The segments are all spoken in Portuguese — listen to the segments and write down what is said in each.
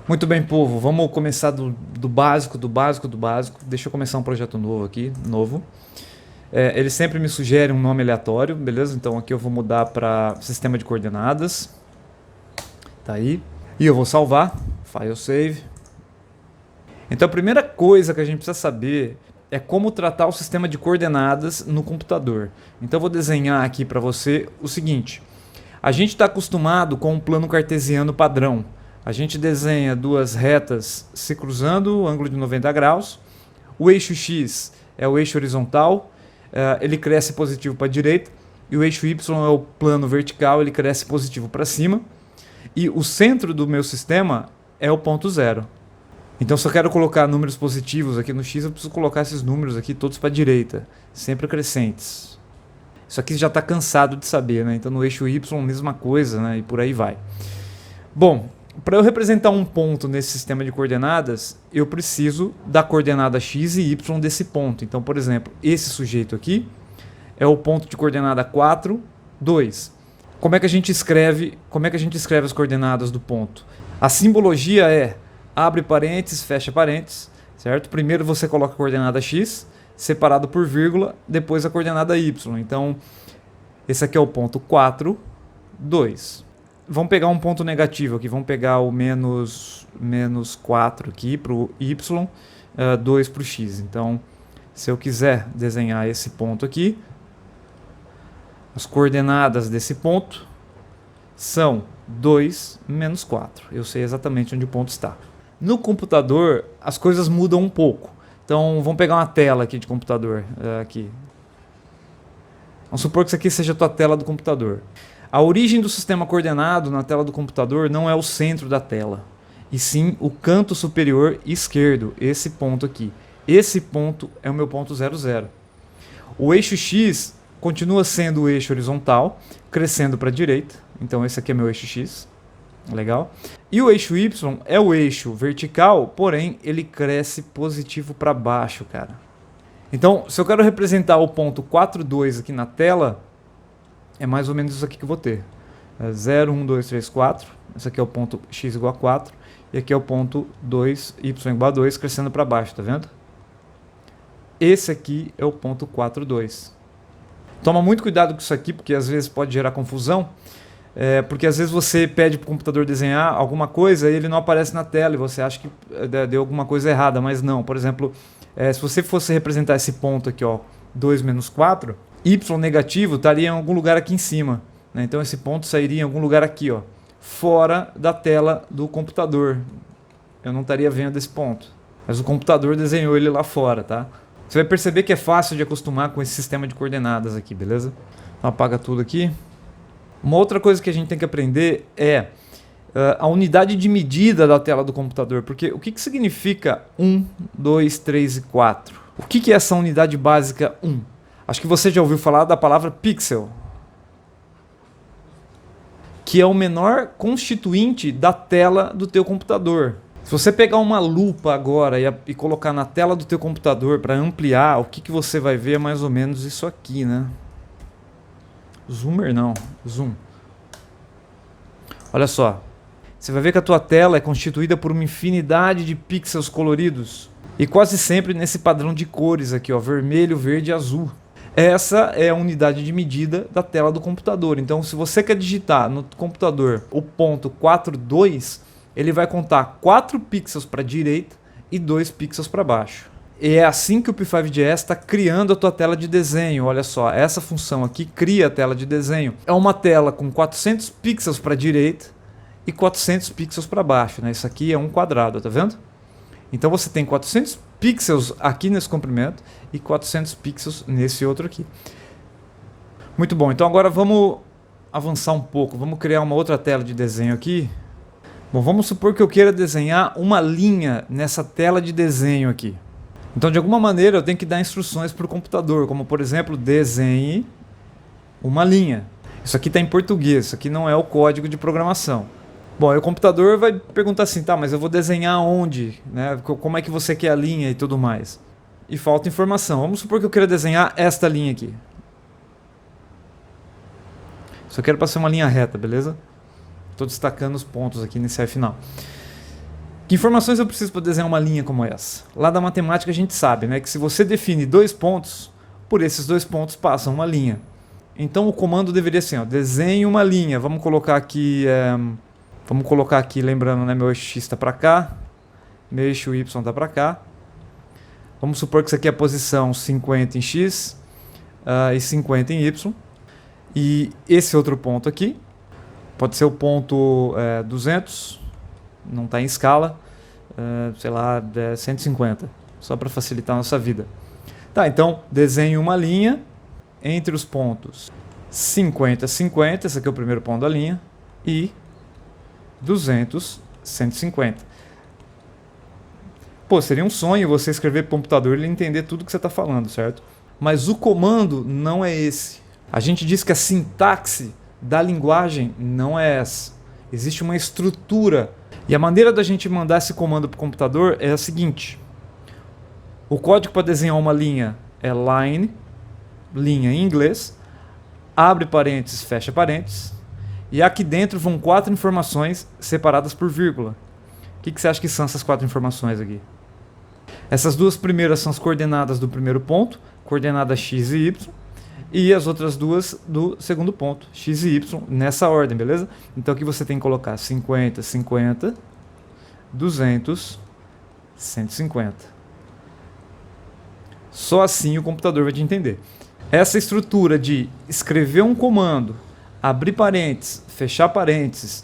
Muito bem, povo, vamos começar do básico, do básico, do básico. Deixa eu começar um projeto novo aqui, novo. Ele sempre me sugere um nome aleatório, beleza? Então aqui eu vou mudar para sistema de coordenadas. Tá aí. E eu vou salvar, file save. Então a primeira coisa que a gente precisa saber é como tratar o sistema de coordenadas no computador. Então eu vou desenhar aqui para você o seguinte. A gente está acostumado com um plano cartesiano padrão. A gente desenha duas retas se cruzando, ângulo de 90 graus. O eixo X é o eixo horizontal, ele cresce positivo para a direita. E o eixo Y é o plano vertical, ele cresce positivo para cima. E o centro do meu sistema é o ponto zero. Então, se eu quero colocar números positivos aqui no X, eu preciso colocar esses números aqui todos para a direita, sempre crescentes. Isso aqui já está cansado de saber, né? Então, no eixo Y, mesma coisa, né? E por aí vai. Bom, para eu representar um ponto nesse sistema de coordenadas, eu preciso da coordenada X e Y desse ponto. Então, por exemplo, esse sujeito aqui é o ponto de coordenada 4, 2. Como é que a gente escreve as coordenadas do ponto? A simbologia é abre parênteses, fecha parênteses, certo? Primeiro você coloca a coordenada X, separado por vírgula, depois a coordenada Y. Então, esse aqui é o ponto 4, 2. Vamos pegar um ponto negativo aqui, vamos pegar o menos 4 aqui para o Y, 2 para o X. Então, se eu quiser desenhar esse ponto aqui, as coordenadas desse ponto são 2 menos 4. Eu sei exatamente onde o ponto está. No computador, as coisas mudam um pouco. Então, vamos pegar uma tela aqui de computador. Aqui. Vamos supor que isso aqui seja a tua tela do computador. A origem do sistema coordenado na tela do computador não é o centro da tela, e sim o canto superior esquerdo, esse ponto aqui. Esse ponto é o meu ponto 0, 0. O eixo X continua sendo o eixo horizontal, crescendo para a direita. Então esse aqui é meu eixo X. Legal? E o eixo Y é o eixo vertical, porém ele cresce positivo para baixo, cara. Então, se eu quero representar o ponto 4, 2 aqui na tela, é mais ou menos isso aqui que eu vou ter. 0, 1, 2, 3, 4. Esse aqui é o ponto x igual a 4. E aqui é o ponto 2, y igual a 2, crescendo para baixo, tá vendo? Esse aqui é o ponto 4, 2. Toma muito cuidado com isso aqui, porque às vezes pode gerar confusão. Porque às vezes você pede para o computador desenhar alguma coisa e ele não aparece na tela e você acha que deu alguma coisa errada, mas não. Por exemplo, se você fosse representar esse ponto aqui, ó, 2 menos 4, y negativo estaria em algum lugar aqui em cima, né? Então esse ponto sairia em algum lugar aqui, ó, fora da tela do computador. Eu não estaria vendo esse ponto, mas o computador desenhou ele lá fora, tá? Você vai perceber que é fácil de acostumar com esse sistema de coordenadas aqui, beleza? Então apaga tudo aqui. Uma outra coisa que a gente tem que aprender é a unidade de medida da tela do computador, porque o que significa 1, 2, 3 e 4? O que é essa unidade básica 1? Acho que você já ouviu falar da palavra pixel, que é o menor constituinte da tela do teu computador. Se você pegar uma lupa agora e colocar na tela do teu computador para ampliar, o que você vai ver é mais ou menos isso aqui, né? Zoomer não, zoom. Olha só, você vai ver que a tua tela é constituída por uma infinidade de pixels coloridos e quase sempre nesse padrão de cores aqui, ó, vermelho, verde e azul. Essa é a unidade de medida da tela do computador. Então, se você quer digitar no computador o ponto 42, ele vai contar 4 pixels para a direita e 2 pixels para baixo. E é assim que o P5.js está criando a tua tela de desenho. Olha só, essa função aqui cria a tela de desenho. É uma tela com 400 pixels para a direita e 400 pixels para baixo, né? Isso aqui é um quadrado, tá vendo? Então você tem 400 pixels aqui nesse comprimento e 400 pixels nesse outro aqui. Muito bom, então agora vamos avançar um pouco. Vamos criar uma outra tela de desenho aqui. Bom, vamos supor que eu queira desenhar uma linha nessa tela de desenho aqui. Então, de alguma maneira, eu tenho que dar instruções para o computador, como, por exemplo, desenhe uma linha. Isso aqui está em português, isso aqui não é o código de programação. Bom, aí o computador vai perguntar assim, tá, mas eu vou desenhar onde? Né? Como é que você quer a linha e tudo mais? E falta informação. Vamos supor que eu queira desenhar esta linha aqui. Só quero passar uma linha reta, beleza? Estou destacando os pontos aqui nesse final. Que informações eu preciso para desenhar uma linha como essa? Lá da matemática a gente sabe, né, que se você define 2 pontos, por esses 2 pontos passa uma linha. Então o comando deveria ser, ó, desenhe uma linha. Vamos colocar aqui, lembrando, né, meu eixo X está para cá, meu eixo Y está para cá. Vamos supor que isso aqui é a posição 50 em X e 50 em Y. E esse outro ponto aqui pode ser o ponto 200, não está em escala, sei lá, 150, só para facilitar a nossa vida. Tá, então desenhe uma linha entre os pontos 50, 50, esse aqui é o primeiro ponto da linha, e 200, 150. Pô, seria um sonho você escrever para o computador e ele entender tudo que você está falando, certo? Mas o comando não é esse. A gente diz que a sintaxe da linguagem não é essa. Existe uma estrutura. E a maneira da gente mandar esse comando para o computador é a seguinte. O código para desenhar uma linha é line, linha em inglês, abre parênteses, fecha parênteses, e aqui dentro vão 4 informações separadas por vírgula. O que você acha que são essas 4 informações aqui? Essas 2 primeiras são as coordenadas do primeiro ponto, coordenadas x e y, e as outras 2 do segundo ponto, x e y, nessa ordem, beleza? Então aqui você tem que colocar 50, 50, 200, 150. Só assim o computador vai te entender. Essa estrutura de escrever um comando, abrir parênteses, fechar parênteses,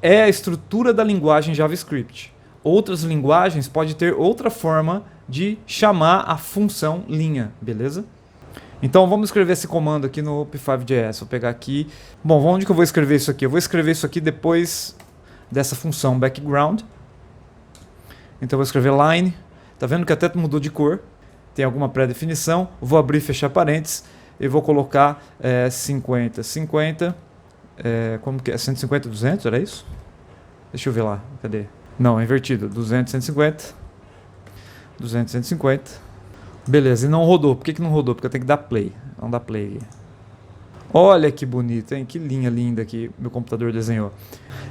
é a estrutura da linguagem JavaScript. Outras linguagens podem ter outra forma de chamar a função linha, beleza? Então vamos escrever esse comando aqui no P5.js. Vou pegar aqui. Bom, onde que eu vou escrever isso aqui? Eu vou escrever isso aqui depois dessa função background. Então eu vou escrever line. Tá vendo que até mudou de cor? Tem alguma pré-definição. Vou abrir e fechar parênteses. E vou colocar 50, 50. Como que é? 150, 200? Era isso? Deixa eu ver lá. Cadê? Não, é invertido. 200, 150. 200, 150. Beleza, e não rodou. Por que não rodou? Porque eu tenho que dar play. Vamos dar play aqui. Olha que bonito, hein? Que linha linda que meu computador desenhou.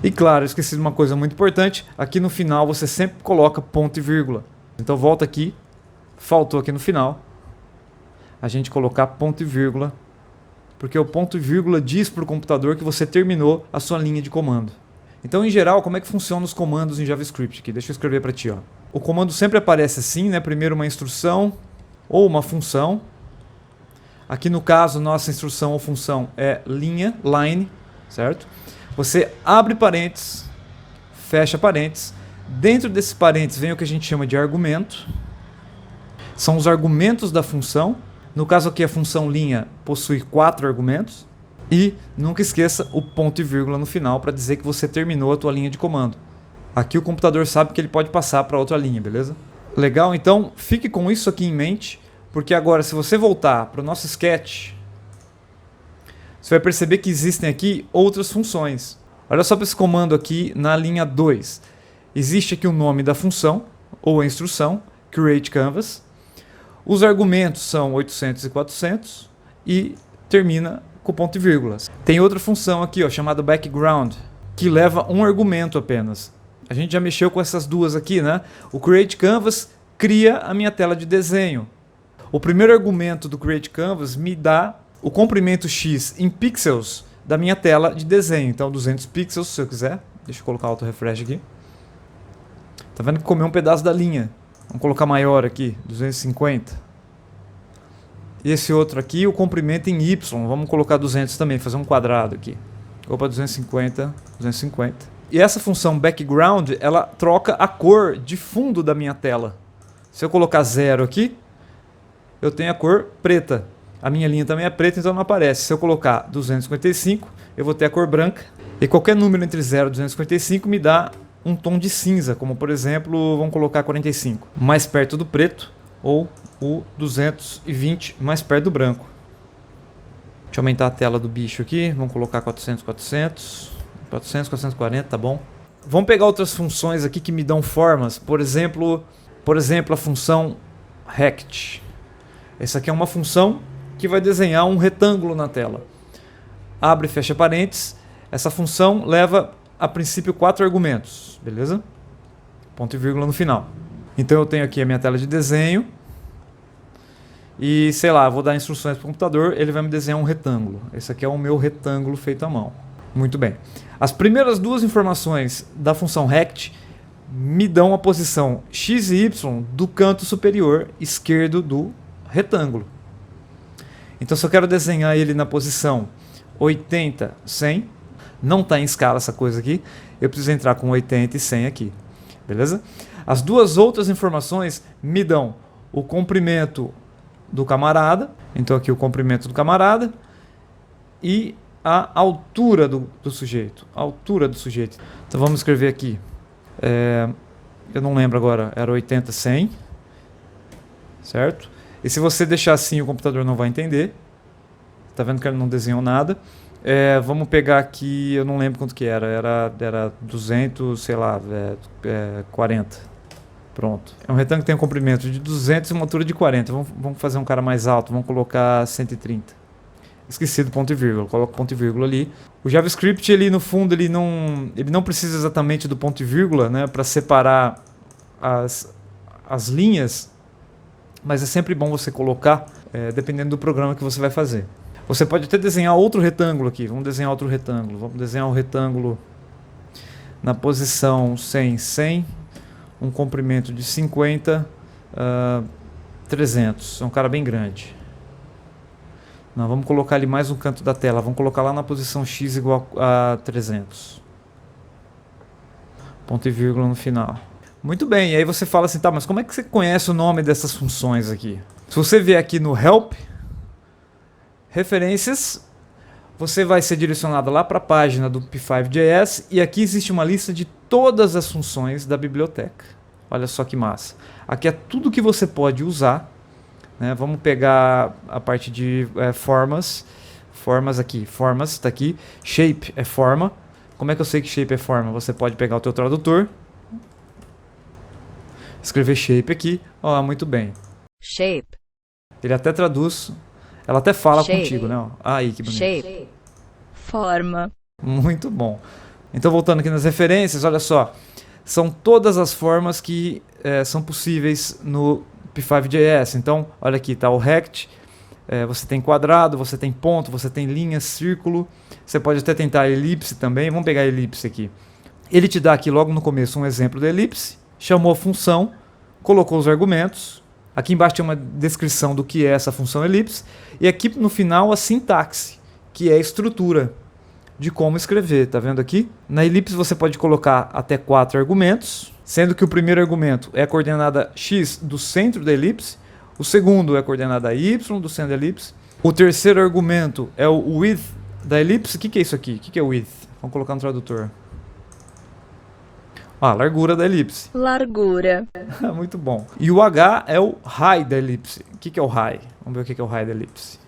E claro, eu esqueci de uma coisa muito importante. Aqui no final você sempre coloca ponto e vírgula. Então volta aqui. Faltou aqui no final a gente colocar ponto e vírgula. Porque o ponto e vírgula diz para o computador que você terminou a sua linha de comando. Então, em geral, como é que funcionam os comandos em JavaScript? Aqui, deixa eu escrever para ti. Ó. O comando sempre aparece assim, né? Primeiro uma instrução ou uma função. Aqui no caso, nossa instrução ou função é linha, line, certo? Você abre parênteses, fecha parênteses. Dentro desse parênteses vem o que a gente chama de argumento. São os argumentos da função. No caso aqui, a função linha possui 4 argumentos. E nunca esqueça o ponto e vírgula no final para dizer que você terminou a tua linha de comando. Aqui o computador sabe que ele pode passar para outra linha, beleza? Legal? Então fique com isso aqui em mente, porque agora se você voltar para o nosso sketch, você vai perceber que existem aqui outras funções. Olha só para esse comando aqui na linha 2. Existe aqui o nome da função, ou a instrução, create canvas. Os argumentos são 800 e 400 e termina com ponto e vírgula. Tem outra função aqui, ó, chamada background, que leva um argumento apenas. A gente já mexeu com essas duas aqui, né? O create canvas cria a minha tela de desenho. O primeiro argumento do create canvas me dá o comprimento x em pixels da minha tela de desenho. Então 200 pixels, se eu quiser. Deixa eu colocar auto refresh aqui. Tá vendo que comeu um pedaço da linha? Vamos colocar maior aqui, 250. E esse outro aqui, o comprimento em y, vamos colocar 200 também, fazer um quadrado aqui. Opa, 250, 250. E essa função background, ela troca a cor de fundo da minha tela. Se eu colocar 0 aqui, eu tenho a cor preta. A minha linha também é preta, então não aparece. Se eu colocar 255, eu vou ter a cor branca. E qualquer número entre 0 e 255 me dá um tom de cinza, como por exemplo, vamos colocar 45. Mais perto do preto, ou o 220 mais perto do branco. Deixa eu aumentar a tela do bicho aqui. Vamos colocar 400, 400, 400, 440, tá bom? Vamos pegar outras funções aqui que me dão formas. Por exemplo a função rect. Essa aqui é uma função que vai desenhar um retângulo na tela. Abre e fecha parênteses. Essa função leva a princípio 4 argumentos, beleza? ponto e vírgula no final. Então eu tenho aqui a minha tela de desenho e, sei lá, vou dar instruções para o computador, ele vai me desenhar um retângulo. Esse aqui é o meu retângulo feito à mão. Muito bem. As primeiras duas informações da função rect me dão a posição x e y do canto superior esquerdo do retângulo. Então se eu quero desenhar ele na posição 80, 100, não está em escala essa coisa aqui, eu preciso entrar com 80 e 100 aqui, beleza? As duas outras informações me dão o comprimento do camarada, então aqui o comprimento do camarada, e a altura do sujeito, a altura do sujeito. Então vamos escrever aqui, eu não lembro agora, era 80, 100, certo? E se você deixar assim o computador não vai entender, tá vendo que ele não desenhou nada. Vamos pegar aqui, eu não lembro quanto que era 200, sei lá, 40. Pronto. É um retângulo que tem um comprimento de 200 e uma altura de 40. Vamos fazer um cara mais alto, vamos colocar 130. Esqueci do ponto e vírgula, coloco ponto e vírgula ali. O JavaScript, ele no fundo, ele não precisa exatamente do ponto e vírgula, né, para separar as linhas, mas é sempre bom você colocar, dependendo do programa que você vai fazer. Você pode até desenhar outro retângulo aqui. Vamos desenhar outro retângulo. Vamos desenhar um retângulo na posição 100, 100, um comprimento de 50, 300. É um cara bem grande. Não, vamos colocar ali mais no canto da tela. Vamos colocar lá na posição x igual a 300. Ponto e vírgula no final. Muito bem, e aí você fala assim, tá, mas como é que você conhece o nome dessas funções aqui? Se você vier aqui no Help, Referências, você vai ser direcionado lá para a página do P5.js e aqui existe uma lista de todas as funções da biblioteca. Olha só que massa. Aqui é tudo que você pode usar, né? Vamos pegar a parte de formas. Formas aqui, formas está aqui. Shape é forma. Como é que eu sei que shape é forma? Você pode pegar o teu tradutor, escrever shape aqui. Ó, muito bem. Shape. Ele até traduz. Ela até fala Shape. Contigo, né? Aí, que bonito. Shape. Forma. Muito bom. Então, voltando aqui nas referências, olha só. São todas as formas que são possíveis no P5.js. Então, olha aqui, tá o rect. Você tem quadrado, você tem ponto, você tem linha, círculo. Você pode até tentar elipse também. Vamos pegar a elipse aqui. Ele te dá aqui logo no começo um exemplo da elipse. Chamou a função, colocou os argumentos. Aqui embaixo tem uma descrição do que é essa função elipse. E aqui no final a sintaxe, que é a estrutura de como escrever. Tá vendo aqui? Na elipse você pode colocar até 4 argumentos, sendo que o primeiro argumento é a coordenada x do centro da elipse. O segundo é a coordenada y do centro da elipse. O terceiro argumento é o width da elipse. O que é isso aqui? O que é width? Vamos colocar no tradutor. Largura da elipse. Largura. Muito bom. E o H é o height da elipse. O que é o height? Vamos ver o que é o height da elipse.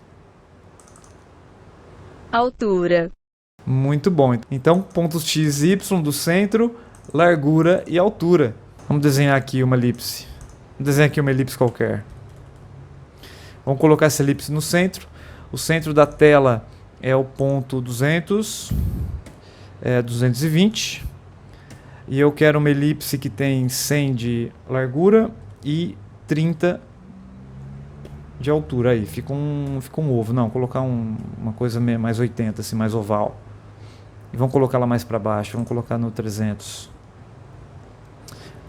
Altura. Muito bom. Então, pontos x e y do centro, largura e altura. Vamos desenhar aqui uma elipse. Vamos desenhar aqui uma elipse qualquer. Vamos colocar essa elipse no centro. O centro da tela é o ponto 200, 220. E eu quero uma elipse que tem 100 de largura e 30 de altura. Aí fica um ovo. Não, colocar uma coisa mais 80, assim, mais oval. E vamos colocar ela mais para baixo. Vamos colocar no 300.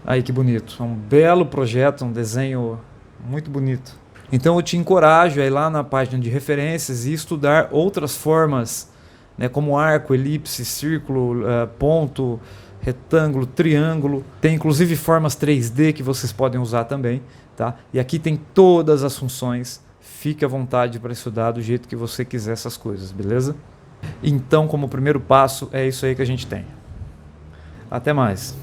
Aí que bonito. É um belo projeto, um desenho muito bonito. Então eu te encorajo a ir lá na página de referências e estudar outras formas, né, como arco, elipse, círculo, ponto, retângulo, triângulo. Tem inclusive formas 3D que vocês podem usar também, tá? E aqui tem todas as funções. Fique à vontade para estudar do jeito que você quiser essas coisas, beleza? Então, como primeiro passo, é isso aí que a gente tem. Até mais.